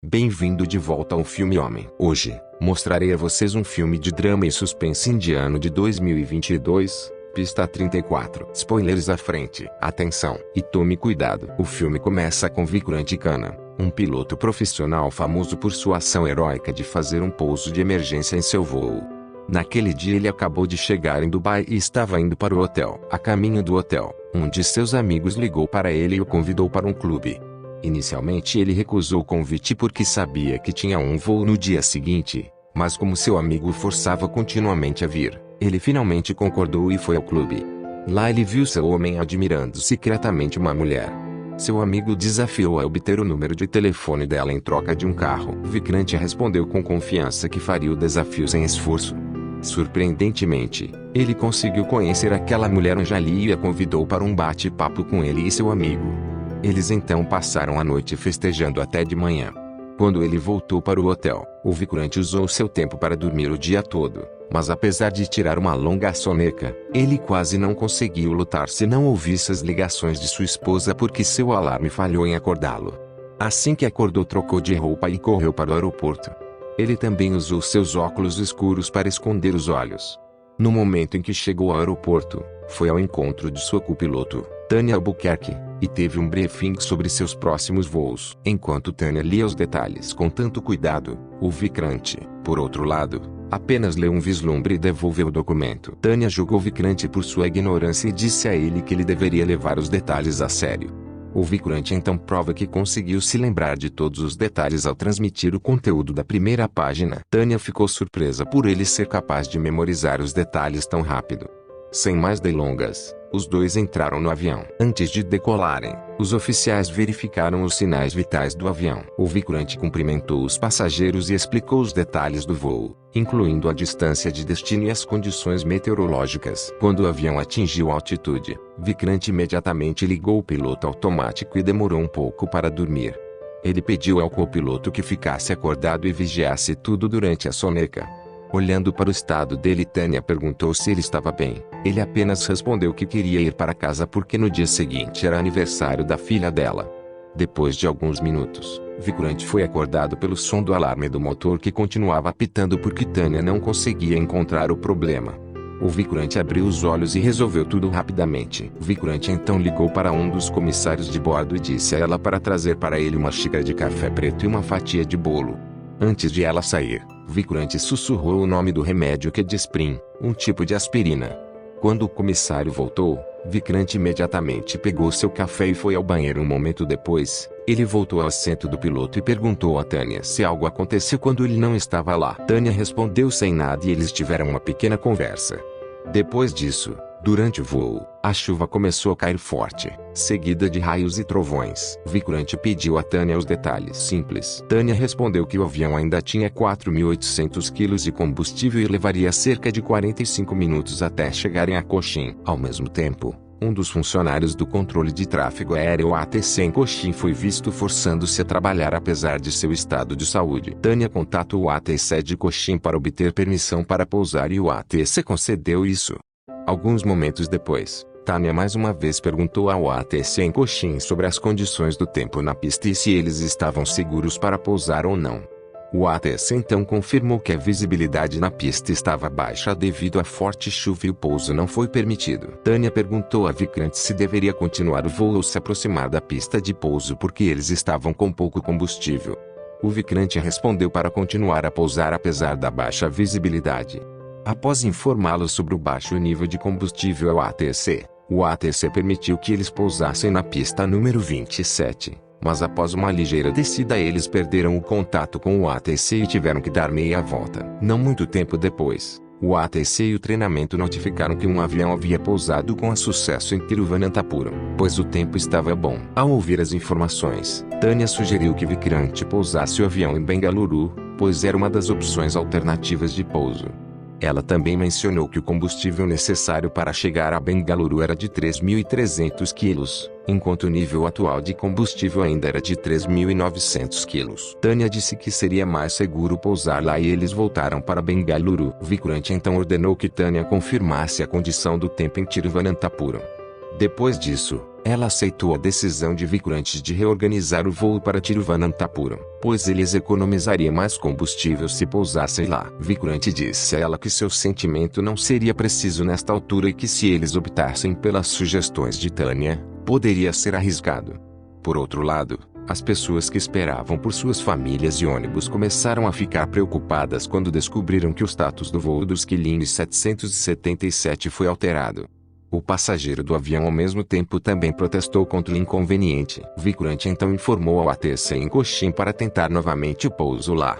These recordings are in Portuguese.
Bem-vindo de volta ao Filme Homem. Hoje, mostrarei a vocês um filme de drama e suspense indiano de 2022, pista 34. Spoilers à frente. Atenção, e tome cuidado. O filme começa com Vikrant Khanna, um piloto profissional famoso por sua ação heróica de fazer um pouso de emergência em seu voo. Naquele dia ele acabou de chegar em Dubai e estava indo para o hotel. A caminho do hotel, um de seus amigos ligou para ele e o convidou para um clube. Inicialmente ele recusou o convite porque sabia que tinha um voo no dia seguinte, mas como seu amigo o forçava continuamente a vir, ele finalmente concordou e foi ao clube. Lá ele viu seu homem admirando secretamente uma mulher. Seu amigo desafiou a obter o número de telefone dela em troca de um carro. Vikrant respondeu com confiança que faria o desafio sem esforço. Surpreendentemente, ele conseguiu conhecer aquela mulher Anjali e a convidou para um bate-papo com ele e seu amigo. Eles então passaram a noite festejando até de manhã. Quando ele voltou para o hotel, o Vikrant usou seu tempo para dormir o dia todo, mas apesar de tirar uma longa soneca, ele quase não conseguiu lutar se não ouvisse as ligações de sua esposa porque seu alarme falhou em acordá-lo. Assim que acordou, trocou de roupa e correu para o aeroporto. Ele também usou seus óculos escuros para esconder os olhos. No momento em que chegou ao aeroporto, foi ao encontro de sua copiloto, Tanya Albuquerque, e teve um briefing sobre seus próximos voos. Enquanto Tanya lia os detalhes com tanto cuidado, o Vikrant, por outro lado, apenas leu um vislumbre e devolveu o documento. Tanya julgou Vikrant por sua ignorância e disse a ele que ele deveria levar os detalhes a sério. O Vikrant então prova que conseguiu se lembrar de todos os detalhes ao transmitir o conteúdo da primeira página. Tanya ficou surpresa por ele ser capaz de memorizar os detalhes tão rápido. Sem mais delongas, os dois entraram no avião. Antes de decolarem, os oficiais verificaram os sinais vitais do avião. O Vikrant cumprimentou os passageiros e explicou os detalhes do voo, incluindo a distância de destino e as condições meteorológicas. Quando o avião atingiu altitude, Vikrant imediatamente ligou o piloto automático e demorou um pouco para dormir. Ele pediu ao copiloto que ficasse acordado e vigiasse tudo durante a soneca. Olhando para o estado dele, Tanya perguntou se ele estava bem. Ele apenas respondeu que queria ir para casa porque no dia seguinte era aniversário da filha dela. Depois de alguns minutos, Vikrant foi acordado pelo som do alarme do motor que continuava apitando porque Tanya não conseguia encontrar o problema. O Vikrant abriu os olhos e resolveu tudo rapidamente. Vikrant então ligou para um dos comissários de bordo e disse a ela para trazer para ele uma xícara de café preto e uma fatia de bolo. Antes de ela sair, Vikrant sussurrou o nome do remédio que é Disprin, um tipo de aspirina. Quando o comissário voltou, Vikrant imediatamente pegou seu café e foi ao banheiro. Um momento depois, ele voltou ao assento do piloto e perguntou a Tanya se algo aconteceu quando ele não estava lá. Tanya respondeu sem nada e eles tiveram uma pequena conversa. Depois disso, durante o voo, a chuva começou a cair forte, seguida de raios e trovões. Vikrant pediu a Tanya os detalhes simples. Tanya respondeu que o avião ainda tinha 4.800 quilos de combustível e levaria cerca de 45 minutos até chegarem a Cochin. Ao mesmo tempo, um dos funcionários do controle de tráfego aéreo ATC em Cochin foi visto forçando-se a trabalhar apesar de seu estado de saúde. Tanya contatou o ATC de Cochin para obter permissão para pousar e o ATC concedeu isso. Alguns momentos depois, Tanya mais uma vez perguntou ao ATC em Cochin sobre as condições do tempo na pista e se eles estavam seguros para pousar ou não. O ATC então confirmou que a visibilidade na pista estava baixa devido à forte chuva e o pouso não foi permitido. Tanya perguntou a Vikrant se deveria continuar o voo ou se aproximar da pista de pouso porque eles estavam com pouco combustível. O Vikrant respondeu para continuar a pousar apesar da baixa visibilidade. Após informá-lo sobre o baixo nível de combustível ao ATC, o ATC permitiu que eles pousassem na pista número 27, mas após uma ligeira descida eles perderam o contato com o ATC e tiveram que dar meia volta. Não muito tempo depois, o ATC e o treinamento notificaram que um avião havia pousado com sucesso em Tiruvananthapuram, pois o tempo estava bom. Ao ouvir as informações, Tanya sugeriu que Vikrant pousasse o avião em Bengaluru, pois era uma das opções alternativas de pouso. Ela também mencionou que o combustível necessário para chegar a Bengaluru era de 3.300 quilos, enquanto o nível atual de combustível ainda era de 3.900 quilos. Tanya disse que seria mais seguro pousar lá e eles voltaram para Bengaluru. Vikrant então ordenou que Tanya confirmasse a condição do tempo em Tiruvananthapuram. Depois disso, ela aceitou a decisão de Vikrant de reorganizar o voo para Tiruvananthapuram, pois eles economizariam mais combustível se pousassem lá. Vikrant disse a ela que seu sentimento não seria preciso nesta altura e que se eles optassem pelas sugestões de Tanya, poderia ser arriscado. Por outro lado, as pessoas que esperavam por suas famílias e ônibus começaram a ficar preocupadas quando descobriram que o status do voo dos Qilin 777 foi alterado. O passageiro do avião ao mesmo tempo também protestou contra o inconveniente. Vikrant então informou ao ATC em Cochin para tentar novamente o pouso lá.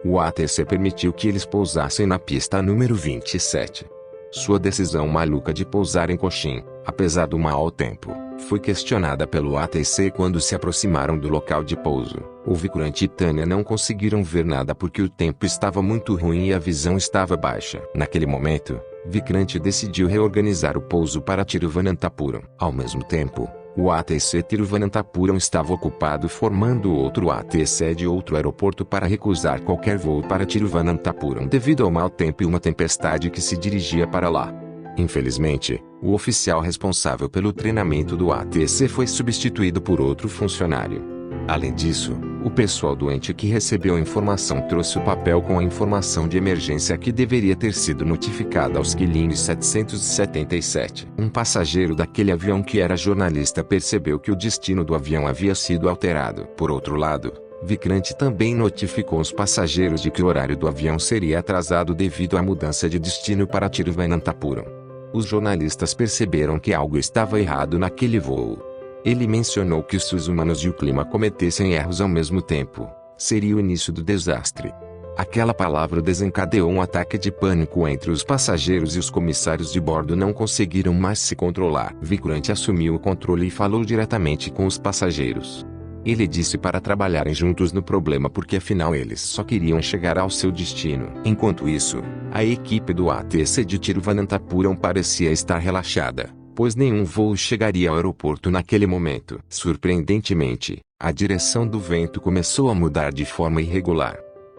O ATC permitiu que eles pousassem na pista número 27. Sua decisão maluca de pousar em Cochin, apesar do mau tempo, foi questionada pelo ATC quando se aproximaram do local de pouso. O Vikrant e Tanya não conseguiram ver nada porque o tempo estava muito ruim e a visão estava baixa. Naquele momento, Vikrant decidiu reorganizar o pouso para Tiruvananthapuram. Ao mesmo tempo, o ATC Tiruvananthapuram estava ocupado formando outro ATC de outro aeroporto para recusar qualquer voo para Tiruvananthapuram devido ao mau tempo e uma tempestade que se dirigia para lá. Infelizmente, o oficial responsável pelo treinamento do ATC foi substituído por outro funcionário. Além disso, o pessoal doente que recebeu a informação trouxe o papel com a informação de emergência que deveria ter sido notificada aos Qilin 777. Um passageiro daquele avião que era jornalista percebeu que o destino do avião havia sido alterado. Por outro lado, Vikrant também notificou os passageiros de que o horário do avião seria atrasado devido à mudança de destino para Tiruvananthapuram. Os jornalistas perceberam que algo estava errado naquele voo. Ele mencionou que se os humanos e o clima cometessem erros ao mesmo tempo, seria o início do desastre. Aquela palavra desencadeou um ataque de pânico entre os passageiros e os comissários de bordo não conseguiram mais se controlar. Vikrant assumiu o controle e falou diretamente com os passageiros. Ele disse para trabalharem juntos no problema porque afinal eles só queriam chegar ao seu destino. Enquanto isso, a equipe do ATC de Tiruvananthapuram parecia estar relaxada, pois nenhum voo chegaria ao aeroporto naquele momento. Surpreendentemente, a direção do vento começou a mudar de forma irregular.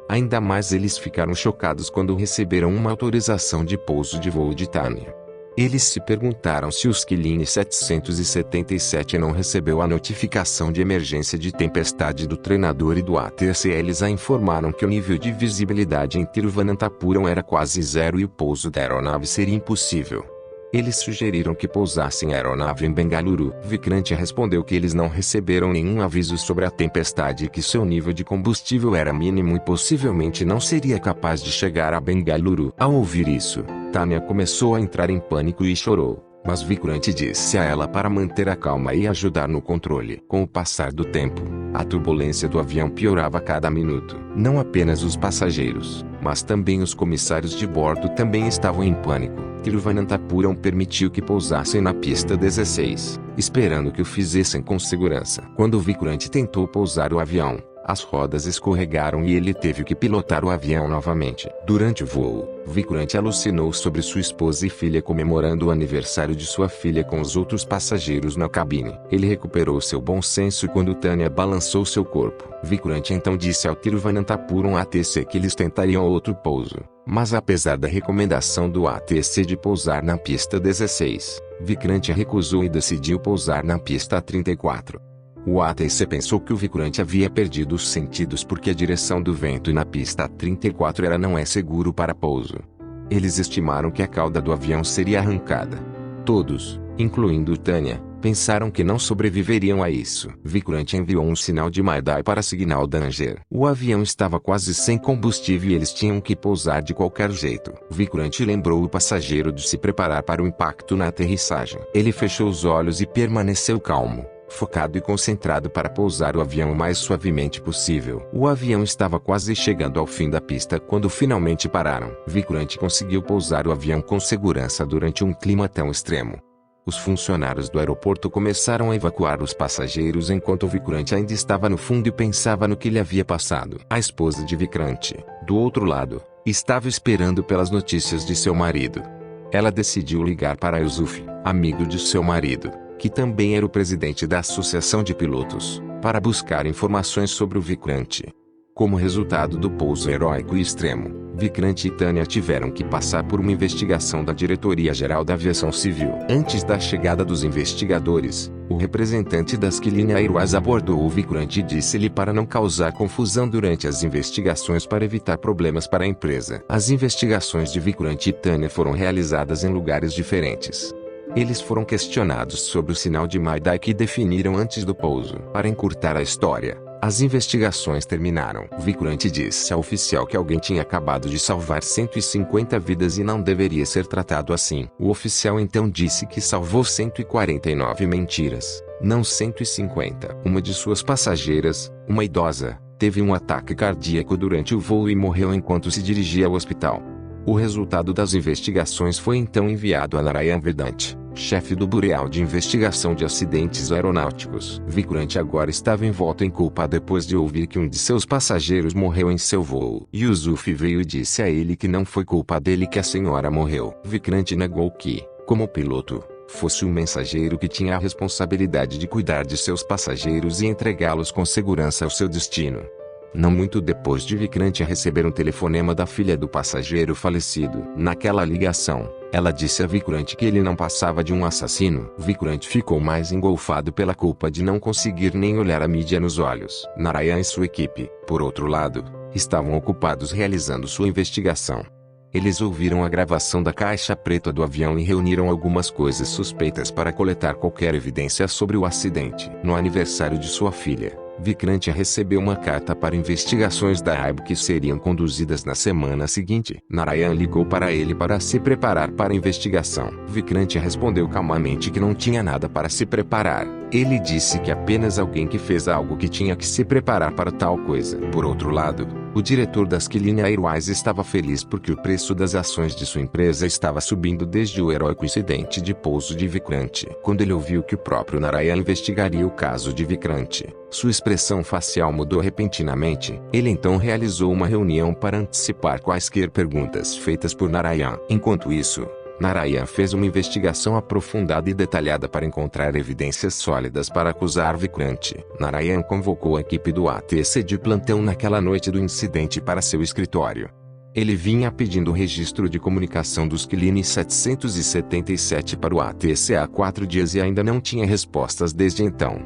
Ainda mais eles ficaram chocados quando receberam uma autorização de pouso de voo de Tanya. Eles se perguntaram se os Qilin 777 não recebeu a notificação de emergência de tempestade do treinador e do ATC. Eles a informaram que o nível de visibilidade em Tiruvananthapuram era quase zero e o pouso da aeronave seria impossível. Eles sugeriram que pousassem a aeronave em Bengaluru. Vikrant respondeu que eles não receberam nenhum aviso sobre a tempestade e que seu nível de combustível era mínimo e possivelmente não seria capaz de chegar a Bengaluru. Ao ouvir isso, Tanya começou a entrar em pânico e chorou, mas Vikrant disse a ela para manter a calma e ajudar no controle. Com o passar do tempo, a turbulência do avião piorava a cada minuto. Não apenas os passageiros, mas também os comissários de bordo também estavam em pânico. Tiruvananthapuram permitiu que pousassem na pista 16, esperando que o fizessem com segurança. Quando Vikrant tentou pousar o avião, as rodas escorregaram e ele teve que pilotar o avião novamente. Durante o voo, Vikrant alucinou sobre sua esposa e filha comemorando o aniversário de sua filha com os outros passageiros na cabine. Ele recuperou seu bom senso quando Tanya balançou seu corpo. Vikrant então disse ao Tiruvananthapuram ATC que eles tentariam outro pouso. Mas apesar da recomendação do ATC de pousar na pista 16, Vikrant recusou e decidiu pousar na pista 34. O ATC pensou que o Vikrant havia perdido os sentidos porque a direção do vento na pista 34 não é seguro para pouso. Eles estimaram que a cauda do avião seria arrancada. Todos, incluindo Tanya, pensaram que não sobreviveriam a isso. Vikrant enviou um sinal de Mayday para Signal Danger. O avião estava quase sem combustível e eles tinham que pousar de qualquer jeito. Vikrant lembrou o passageiro de se preparar para o impacto na aterrissagem. Ele fechou os olhos e permaneceu calmo, focado e concentrado para pousar o avião o mais suavemente possível. O avião estava quase chegando ao fim da pista quando finalmente pararam. Vikrant conseguiu pousar o avião com segurança durante um clima tão extremo. Os funcionários do aeroporto começaram a evacuar os passageiros enquanto Vikrant ainda estava no fundo e pensava no que lhe havia passado. A esposa de Vikrant, do outro lado, estava esperando pelas notícias de seu marido. Ela decidiu ligar para Yusuf, amigo de seu marido, que também era o presidente da Associação de Pilotos, para buscar informações sobre o Vikrant. Como resultado do pouso heróico e extremo, Vikrant e Tânia tiveram que passar por uma investigação da Diretoria-Geral da Aviação Civil. Antes da chegada dos investigadores, o representante das Skilline Airways abordou o Vikrant e disse-lhe para não causar confusão durante as investigações para evitar problemas para a empresa. As investigações de Vikrant e Tânia foram realizadas em lugares diferentes. Eles foram questionados sobre o sinal de Mayday que definiram antes do pouso. Para encurtar a história, as investigações terminaram. Vikrant disse ao oficial que alguém tinha acabado de salvar 150 vidas e não deveria ser tratado assim. O oficial então disse que salvou 149 mentiras, não 150. Uma de suas passageiras, uma idosa, teve um ataque cardíaco durante o voo e morreu enquanto se dirigia ao hospital. O resultado das investigações foi então enviado a Narayan Vedant, chefe do Bureau de Investigação de Acidentes Aeronáuticos. Vikrant agora estava envolto em culpa depois de ouvir que um de seus passageiros morreu em seu voo. Yusuf veio e disse a ele que não foi culpa dele que a senhora morreu. Vikrant negou que, como piloto, fosse o mensageiro que tinha a responsabilidade de cuidar de seus passageiros e entregá-los com segurança ao seu destino. Não muito depois de Vikrant receber um telefonema da filha do passageiro falecido. Naquela ligação, ela disse a Vikrant que ele não passava de um assassino. Vikrant ficou mais engolfado pela culpa de não conseguir nem olhar a mídia nos olhos. Narayan e sua equipe, por outro lado, estavam ocupados realizando sua investigação. Eles ouviram a gravação da caixa preta do avião e reuniram algumas coisas suspeitas para coletar qualquer evidência sobre o acidente. No aniversário de sua filha, Vikrant recebeu uma carta para investigações da AIB que seriam conduzidas na semana seguinte. Narayan ligou para ele para se preparar para a investigação. Vikrant respondeu calmamente que não tinha nada para se preparar. Ele disse que apenas alguém que fez algo que tinha que se preparar para tal coisa. Por outro lado, o diretor das Skilline Airways estava feliz porque o preço das ações de sua empresa estava subindo desde o heróico incidente de pouso de Vikrant. Quando ele ouviu que o próprio Narayan investigaria o caso de Vikrant, sua expressão facial mudou repentinamente. Ele então realizou uma reunião para antecipar quaisquer perguntas feitas por Narayan. Enquanto isso, Narayan fez uma investigação aprofundada e detalhada para encontrar evidências sólidas para acusar Vikrant. Narayan convocou a equipe do ATC de plantão naquela noite do incidente para seu escritório. Ele vinha pedindo o registro de comunicação dos Skilline 777 para o ATC há 4 dias e ainda não tinha respostas desde então.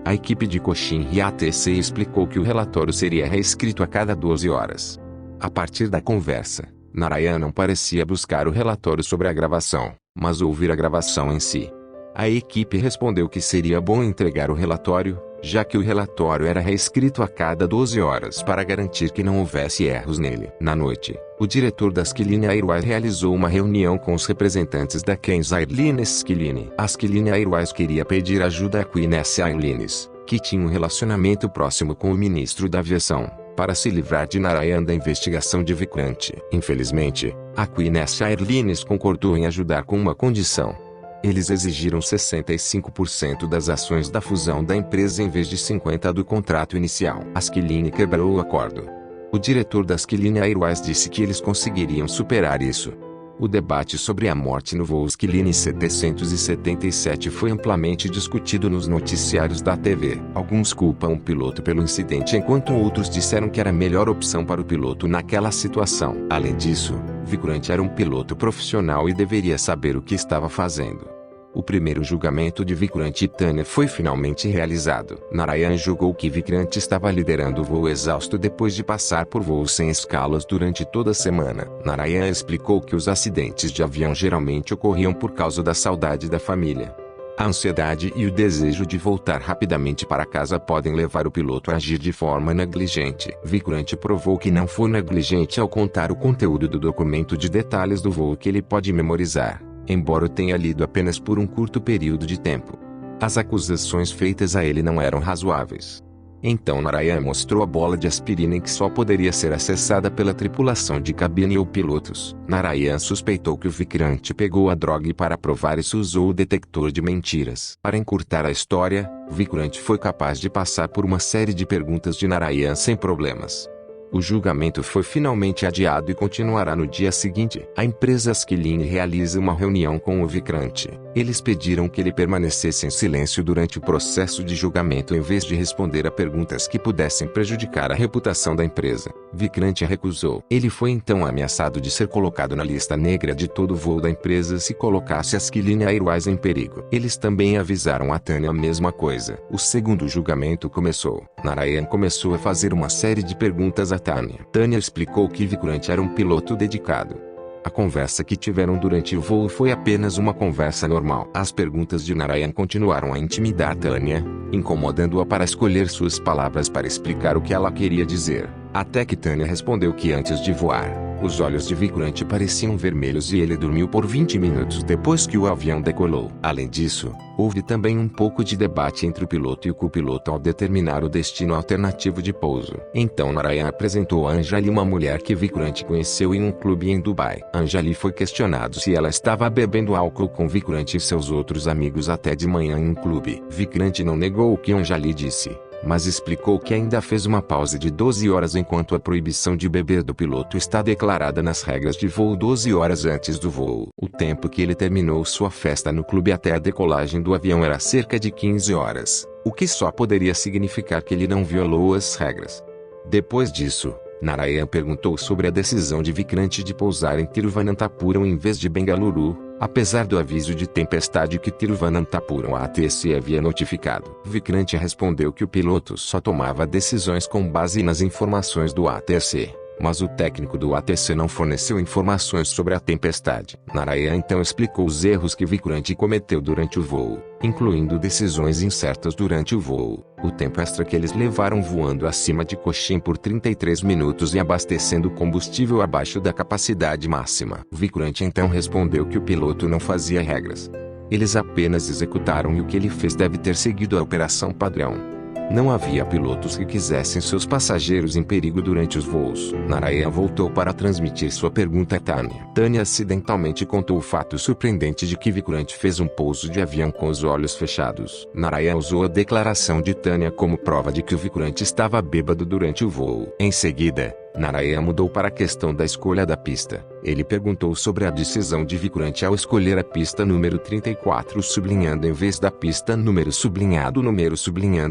A equipe de Cochin e ATC explicou que o relatório seria reescrito a cada 12 horas. A partir da conversa, Narayan não parecia buscar o relatório sobre a gravação, mas ouvir a gravação em si. A equipe respondeu que seria bom entregar o relatório, já que o relatório era reescrito a cada 12 horas para garantir que não houvesse erros nele. Na noite, o diretor da Skilline Airways realizou uma reunião com os representantes da Queen's Airlines Skilline. A Skilline Airways queria pedir ajuda à Queen's Airlines, que tinha um relacionamento próximo com o ministro da Aviação, para se livrar de Narayan da investigação de Vikrant. Infelizmente, a Queen's Airlines concordou em ajudar com uma condição. Eles exigiram 65% das ações da fusão da empresa em vez de 50% do contrato inicial. A Skilline quebrou o acordo. O diretor da Skilline Airways disse que eles conseguiriam superar isso. O debate sobre a morte no voo Skilline 777 foi amplamente discutido nos noticiários da TV. Alguns culpam o piloto pelo incidente enquanto outros disseram que era a melhor opção para o piloto naquela situação. Além disso, Vikrant era um piloto profissional e deveria saber o que estava fazendo. O primeiro julgamento de Vikrant e Tânia foi finalmente realizado. Narayan julgou que Vikrant estava liderando o voo exausto depois de passar por voos sem escalas durante toda a semana. Narayan explicou que os acidentes de avião geralmente ocorriam por causa da saudade da família. A ansiedade e o desejo de voltar rapidamente para casa podem levar o piloto a agir de forma negligente. Vikrant provou que não foi negligente ao contar o conteúdo do documento de detalhes do voo que ele pode memorizar, embora o tenha lido apenas por um curto período de tempo. As acusações feitas a ele não eram razoáveis. Então Narayan mostrou a bola de aspirina que só poderia ser acessada pela tripulação de cabine ou pilotos. Narayan suspeitou que o Vikrant pegou a droga e para provar isso usou o detector de mentiras. Para encurtar a história, Vikrant foi capaz de passar por uma série de perguntas de Narayan sem problemas. O julgamento foi finalmente adiado e continuará no dia seguinte. A empresa Skilline realiza uma reunião com o Vikrant. Eles pediram que ele permanecesse em silêncio durante o processo de julgamento em vez de responder a perguntas que pudessem prejudicar a reputação da empresa. Vikrant recusou. Ele foi então ameaçado de ser colocado na lista negra de todo voo da empresa se colocasse a Skilline Airways em perigo. Eles também avisaram a Tanya a mesma coisa. O segundo julgamento começou. Narayan começou a fazer uma série de perguntas a Tanya. Tanya explicou que Vikrant era um piloto dedicado. A conversa que tiveram durante o voo foi apenas uma conversa normal. As perguntas de Narayan continuaram a intimidar Tanya, incomodando-a para escolher suas palavras para explicar o que ela queria dizer. Até que Tanya respondeu que antes de voar, os olhos de Vikrant pareciam vermelhos e ele dormiu por 20 minutos depois que o avião decolou. Além disso, houve também um pouco de debate entre o piloto e o copiloto ao determinar o destino alternativo de pouso. Então Narayan apresentou a Anjali, uma mulher que Vikrant conheceu em um clube em Dubai. Anjali foi questionado se ela estava bebendo álcool com Vikrant e seus outros amigos até de manhã em um clube. Vikrant não negou o que Anjali disse, mas explicou que ainda fez uma pausa de 12 horas enquanto a proibição de beber do piloto está declarada nas regras de voo 12 horas antes do voo. O tempo que ele terminou sua festa no clube até a decolagem do avião era cerca de 15 horas, o que só poderia significar que ele não violou as regras. Depois disso, Narayan perguntou sobre a decisão de Vikrant de pousar em Tiruvananthapuram em vez de Bengaluru, apesar do aviso de tempestade que Tiruvananthapuram ATC havia notificado. Vikrant respondeu que o piloto só tomava decisões com base nas informações do ATC, mas o técnico do ATC não forneceu informações sobre a tempestade. Narayan então explicou os erros que Vikrant cometeu durante o voo, incluindo decisões incertas durante o voo, o tempo extra que eles levaram voando acima de Cochin por 33 minutos e abastecendo combustível abaixo da capacidade máxima. Vikrant então respondeu que o piloto não fazia regras. Eles apenas executaram e o que ele fez deve ter seguido a operação padrão. Não havia pilotos que quisessem seus passageiros em perigo durante os voos. Narayan voltou para transmitir sua pergunta a Tanya. Tanya acidentalmente contou o fato surpreendente de que Vikrant fez um pouso de avião com os olhos fechados. Narayan usou a declaração de Tanya como prova de que o Vikrant estava bêbado durante o voo. Em seguida, Narayan mudou para a questão da escolha da pista. Ele perguntou sobre a decisão de Vikrant ao escolher a pista número 34 sublinhando em vez da pista número sublinhado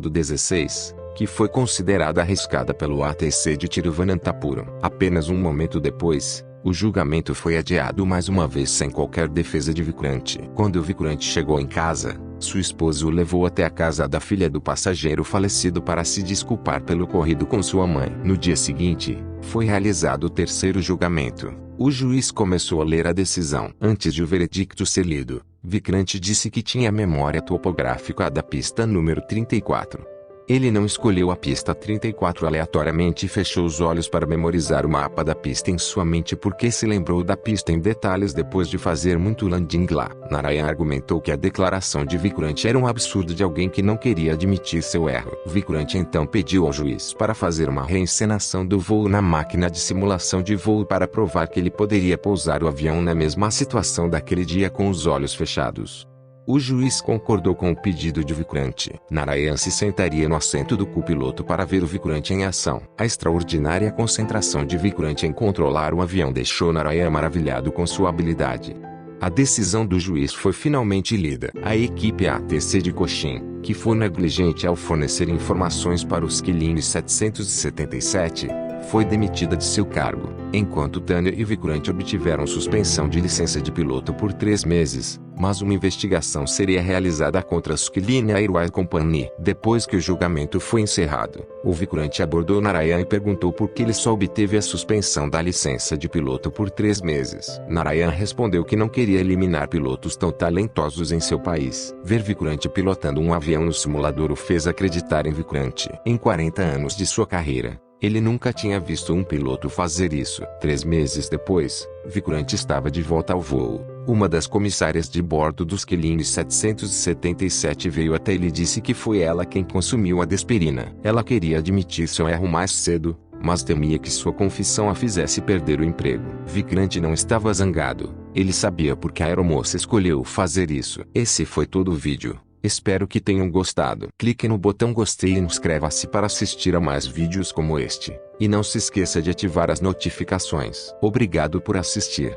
16, que foi considerada arriscada pelo ATC de Tiruvananthapuram. Apenas um momento depois, o julgamento foi adiado mais uma vez sem qualquer defesa de Vikrant. Quando Vikrant chegou em casa, sua esposa o levou até a casa da filha do passageiro falecido para se desculpar pelo ocorrido com sua mãe. No dia seguinte, foi realizado o terceiro julgamento. O juiz começou a ler a decisão. Antes de o veredicto ser lido, Vikrant disse que tinha a memória topográfica da pista número 34. Ele não escolheu a pista 34 aleatoriamente e fechou os olhos para memorizar o mapa da pista em sua mente porque se lembrou da pista em detalhes depois de fazer muito landing lá. Narayan argumentou que a declaração de Vikrant era um absurdo de alguém que não queria admitir seu erro. Vikrant então pediu ao juiz para fazer uma reencenação do voo na máquina de simulação de voo para provar que ele poderia pousar o avião na mesma situação daquele dia com os olhos fechados. O juiz concordou com o pedido de Vikrant. Narayan se sentaria no assento do copiloto para ver o Vikrant em ação. A extraordinária concentração de Vikrant em controlar o avião deixou Narayan maravilhado com sua habilidade. A decisão do juiz foi finalmente lida. A equipe ATC de Cochin, que foi negligente ao fornecer informações para o Skilline 777, foi demitida de seu cargo, enquanto Tanya e Vikrant obtiveram suspensão de licença de piloto por 3 meses, mas uma investigação seria realizada contra a Skilline Airways Company. Depois que o julgamento foi encerrado, o Vikrant abordou Narayan e perguntou por que ele só obteve a suspensão da licença de piloto por 3 meses. Narayan respondeu que não queria eliminar pilotos tão talentosos em seu país. Ver Vikrant pilotando um avião no simulador o fez acreditar em Vikrant. Em 40 anos de sua carreira, ele nunca tinha visto um piloto fazer isso. 3 meses depois, Vikrant estava de volta ao voo. Uma das comissárias de bordo do Skilline 777 veio até ele e disse que foi ela quem consumiu a desperina. Ela queria admitir seu erro mais cedo, mas temia que sua confissão a fizesse perder o emprego. Vikrant não estava zangado. Ele sabia por que a aeromoça escolheu fazer isso. Esse foi todo o vídeo. Espero que tenham gostado. Clique no botão gostei e inscreva-se para assistir a mais vídeos como este. E não se esqueça de ativar as notificações. Obrigado por assistir.